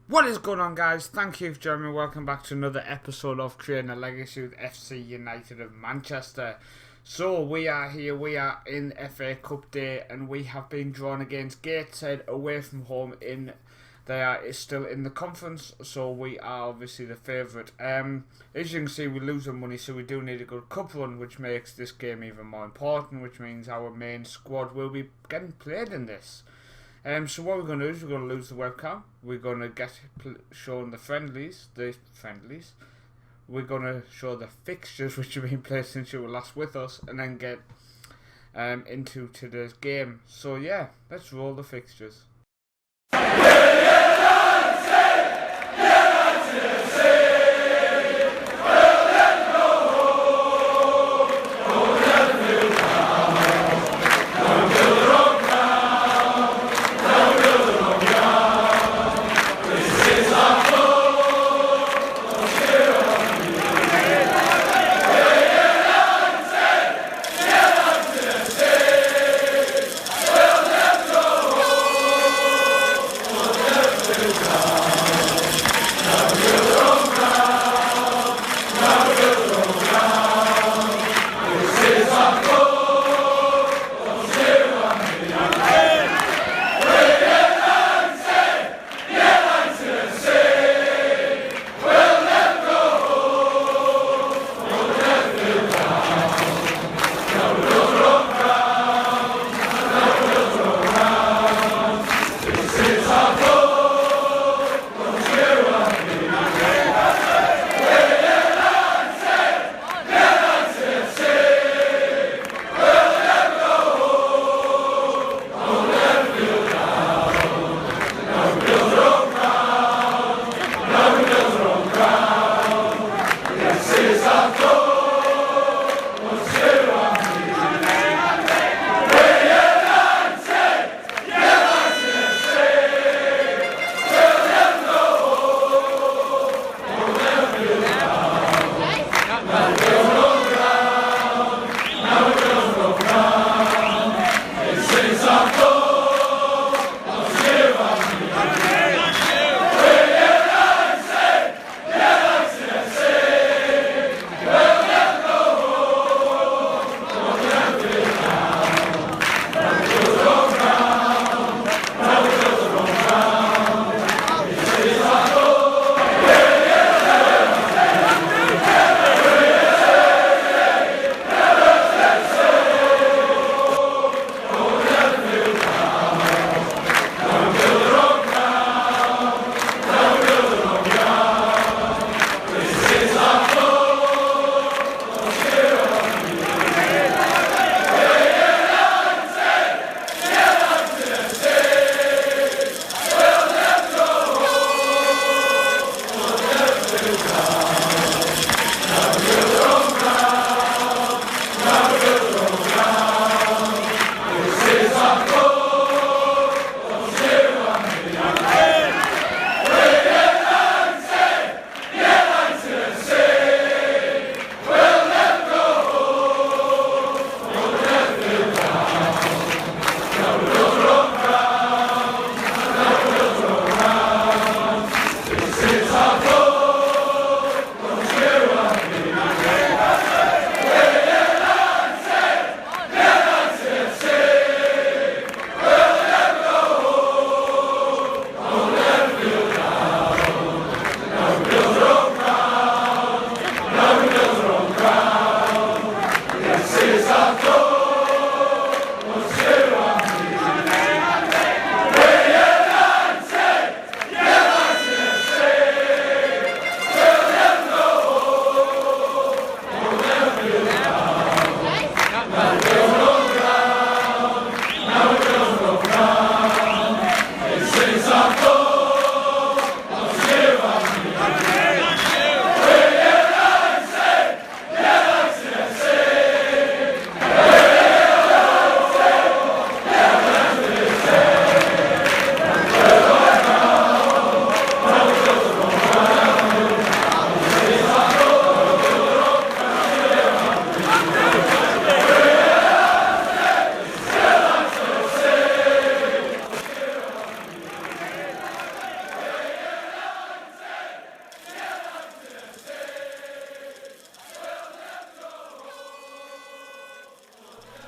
What is going on, guys? Thank you for joining me. Welcome back to another episode of Creating a Legacy with FC United of Manchester. So we are here, we are in FA Cup Day, and we have been drawn against Gateshead away from home. They are still in the conference, so we are obviously the favourite. As you can see, we're losing money, so we do need a good cup run, which makes this game even more important, which means our main squad will be getting played in this. So what we're going to do is we're going to lose the webcam. We're going to get shown the friendlies. We're going to show the fixtures which have been played since you were last with us, and then get into today's game. So yeah, let's roll the fixtures.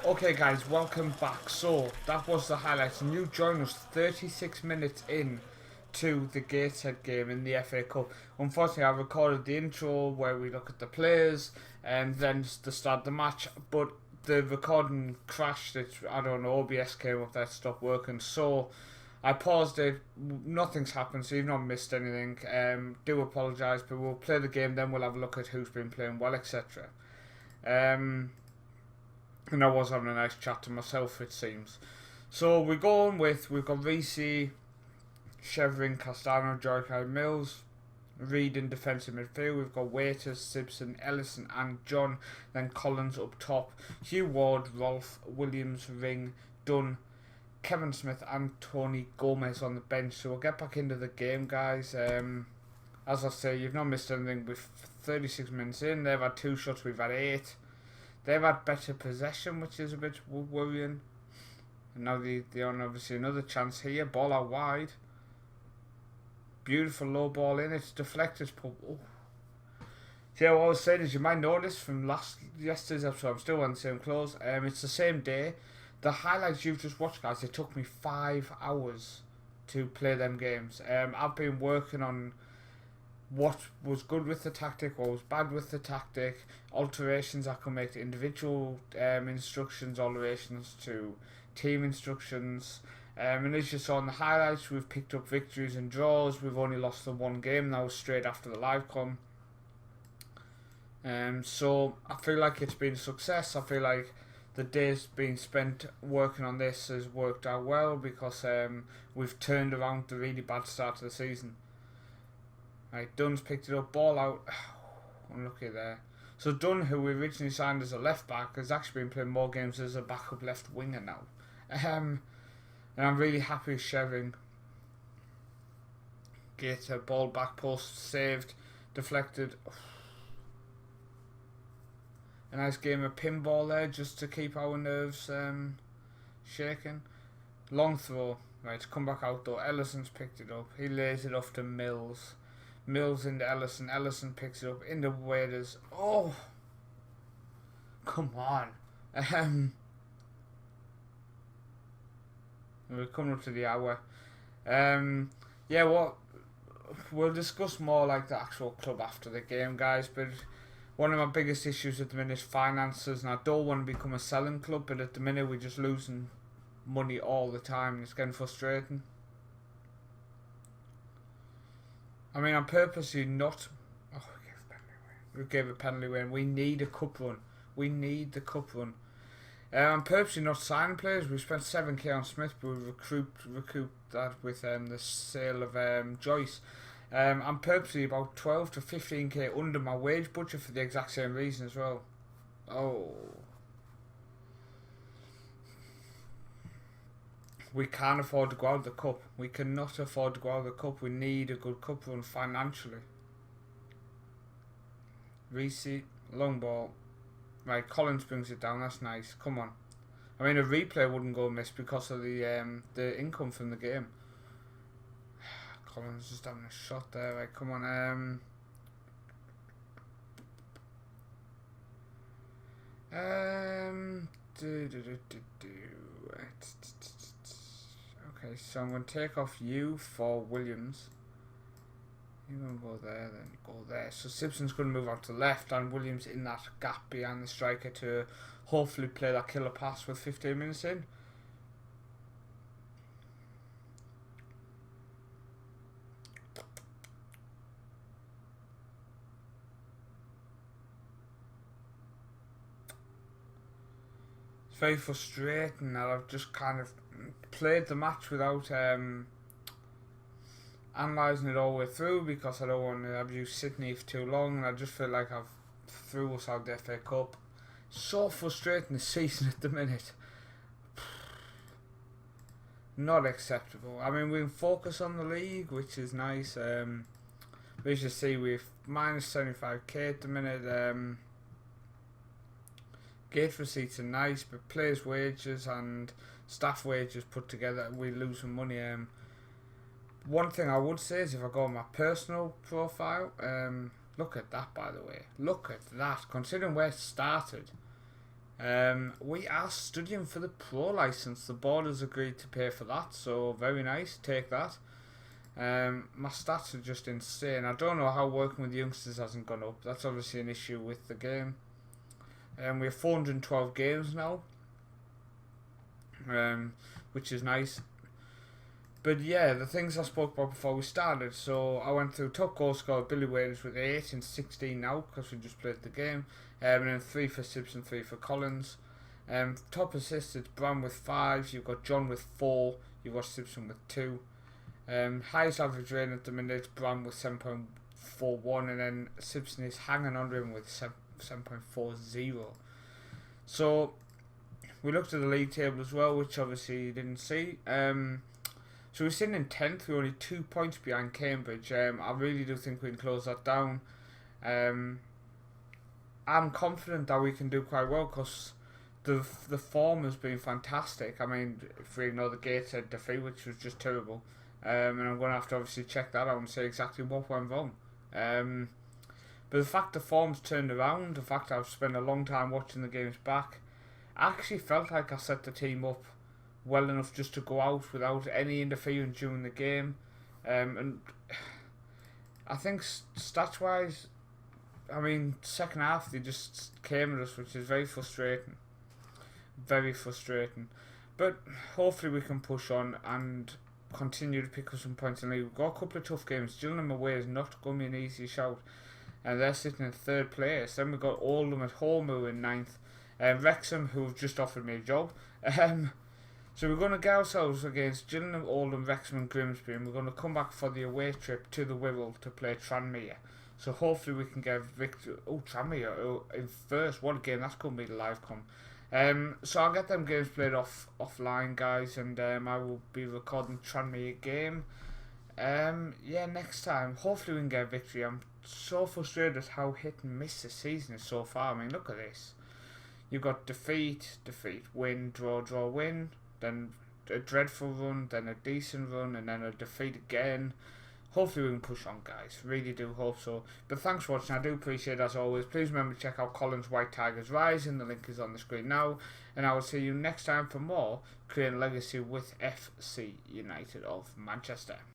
Okay guys, welcome back. So that was the highlights, and you joined us 36 minutes in to the Gateshead game in the FA Cup. Unfortunately, I recorded the intro where we look at the players and then the start of the match, but the recording crashed. I don't know, OBS came up that stopped working, so I paused it. Nothing's happened, so you've not missed anything. Do apologise, but we'll play the game, then we'll have a look at who's been playing well, etc. And I was having a nice chat to myself, it seems. So we're going with, we've got Reece, Shevrin, Castano, Joykai, Mills, Reed in defensive midfield. We've got Waiters, Simpson, Ellison and John. Then Collins up top. Hugh Ward, Rolfe, Williams, Ring, Dunn, Kevin Smith and Tony Gomez on the bench. So we'll get back into the game, guys. As I say, you've not missed anything. With 36 minutes in, they've had 2 shots, we've had 8. They've had better possession, which is a bit worrying. And now they on obviously another chance here. Ball out wide. Beautiful low ball in. It's deflected. Oh. Yeah, what I was saying is, you might notice from yesterday's episode, I'm still on the same clothes. It's the same day. The highlights you've just watched, guys, it took me 5 hours to play them games. I've been working on what was good with the tactic, what was bad with the tactic, alterations I can make to individual instructions, alterations to team instructions. And as you saw in the highlights, we've picked up victories and draws. We've only lost the 1 game. That was straight after the live com. So I feel like it's been a success. I feel like the days being spent working on this has worked out well, because we've turned around the really bad start to the season. Right, Dunn's picked it up, ball out. Unlucky there. So Dunn, who we originally signed as a left back, has actually been playing more games as a backup left winger now. And I'm really happy with Shevrin. Get a ball back post, saved, deflected. A nice game of pinball there, just to keep our nerves shaking. Long throw. Right, come back out though. Ellison's picked it up. He lays it off to Mills. Mills into Ellison. Ellison picks it up into Waiters. Oh, come on. We're coming up to the hour. Yeah, we'll discuss more like the actual club after the game, guys. But one of my biggest issues at the minute is finances, and I don't want to become a selling club. But at the minute, we're just losing money all the time, and it's getting frustrating. I mean, I'm purposely not. Oh, we gave a penalty win. We need a cup run. We need the cup run. I'm purposely not signing players. We spent 7k on Smith, but we recouped that with the sale of Joyce. I'm purposely about 12 to 15k under my wage budget for the exact same reason as well. Oh. We can't afford to go out of the cup. We cannot afford to go out of the cup. We need a good cup run financially. Reece, long ball. Right, Collins brings it down. That's nice. Come on. I mean, a replay wouldn't go amiss because of the income from the game. Collins just having a shot there. Right, come on. Okay, so I'm going to take off you for Williams. You're going to go there, then go there. So Simpson's going to move out to the left, and Williams in that gap behind the striker to hopefully play that killer pass with 15 minutes in. It's very frustrating that I've just kind of played the match without analysing it all the way through, because I don't want to have you Sydney for too long, and I just feel like I've threw us out the FA Cup. So frustrating this season at the minute. Not acceptable. I mean, we can focus on the league, which is nice. We should see we've minus 75k at the minute. Gate receipts are nice, but players' wages and staff wages put together, we lose some money. One thing I would say is, if I go on my personal profile, look at that, by the way. Look at that. Considering where it started, We are studying for the pro license. The board has agreed to pay for that, so very nice. Take that. My stats are just insane. I don't know how working with youngsters hasn't gone up. That's obviously an issue with the game. We have 412 games now, which is nice. But yeah, the things I spoke about before we started. So I went through top goal scorer Billy Waiters with 8 and 16 now because we just played the game. And then 3 for Simpson, 3 for Collins. Top assists, it's Bram with 5. You've got John with 4. You've got Simpson with 2. Highest average rating at the minute, Bram with 7.41. And then Simpson is hanging under him with 7.40. So we looked at the league table as well, which obviously you didn't see. So we're sitting in 10th. We're only 2 points behind Cambridge. I really do think we can close that down. I'm confident that we can do quite well because the form has been fantastic. I mean, if we ignore the Gateshead defeat, which was just terrible, and I'm going to have to obviously check that out and say exactly what went wrong. But the fact the form's turned around, the fact I've spent a long time watching the games back, I actually felt like I set the team up well enough just to go out without any interference during the game. And I think stats wise, I mean, second half they just came at us, which is very frustrating. Very frustrating. But hopefully we can push on and continue to pick up some points in the league. We've got a couple of tough games. Gillingham away is not going to be an easy shout. And they're sitting in 3rd place. Then we've got Oldham at home who are in 9th. Wrexham, who have just offered me a job. So we're going to get ourselves against Gillingham, Oldham, Wrexham and Grimsby, and we're going to come back for the away trip to the Wirral to play Tranmere. So hopefully we can get victory. Oh, Tranmere in first. What a game. That's going to be the live com. So I'll get them games played offline, guys, and I will be recording Tranmere game. Yeah, next time. Hopefully we can get a victory. I'm so frustrated at how hit and miss the season is so far. I mean, look at this. You've got defeat, win, draw, win. Then a dreadful run, then a decent run, and then a defeat again. Hopefully we can push on, guys. Really do hope so. But thanks for watching. I do appreciate it as always. Please remember to check out Colin's White Tigers Rising. The link is on the screen now. And I will see you next time for more Creating Legacy with FC United of Manchester.